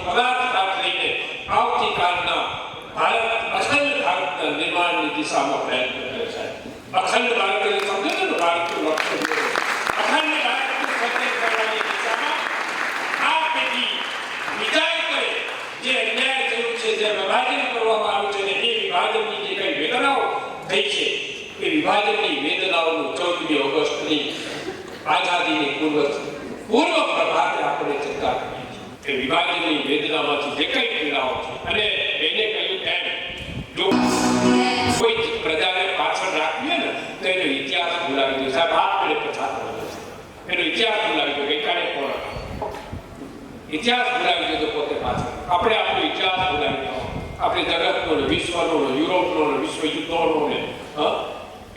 પદાર્થ લઈને આવતીકાલના ભારત અખંડ ભારતના નિર્માણની દિશામાં પ્રયત્ન કરે છે. અખંડ ભારત એટલે સમજો ને, ભારતનું લક્ષ્ય અખંડ ભારતનું સર્જન કરવાની દિશામાં આ પેઢી વિચાર કરે. જે અન્યાય થયું છે, જે વિભાજન કરવામાં આવ્યું છે, એ વિભાજનની જે કઈ વેદનાઓ થઈ છે, એ વિભાજનની વેદનાઓનું 14મી ઓગસ્ટની આઝાદીની પૂર્વ પ્રભાતે આપણે ચર્ચા કરી છે. એ વિભાજનની વેદનામાંથી જે કઈ પીડાઓ છે, અને એને કહ્યું તેમ જો કોઈ પ્રજાને પાછળ રાખીએ ને તો એનો ઇતિહાસ ભૂલાવી દો. સાહેબ આપણે પછાત એનો ઇતિહાસ ભૂલાવી દો. ગઈકાલે કોણ ઇતિહાસ ભૂલાવી દો પોતે પાછળ. આપણે આપણો ઇતિહાસ ભૂલાવી દો. આપણે જગતનો ને વિશ્વનો ને યુરોપનો ને વિશ્વ યુદ્ધોનો ને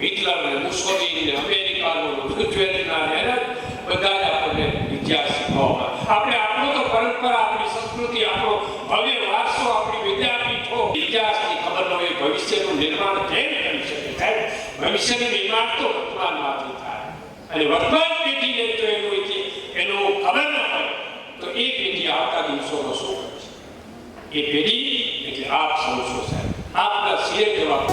હિટલર ને મુસોલિની ને અમેરિકાનો ને રૂઝવેલ્ટના ને બધા જ આપણને ઇતિહાસ શીખવવામાં. આપણે આપણો તો પરંપરા, આપણી સંસ્કૃતિ, આપણો ભવ્ય વારસો, આપણી વિદ્યાપીઠો, ઇતિહાસની ખબર ન હોય ભવિષ્યનું નિર્માણ કેમ કરી શકે? સાહેબ ભવિષ્યનું નિર્માણ તો વર્તમાનમાંથી થાય, અને વર્તમાન પેઢીને જો એનું ખબર ન હોય તો એ પેઢી આવતા દિવસોમાં શું કરશે? એ પેઢી એટલે આપ સૌ છો સાહેબ. આપના સિંહ જવાબ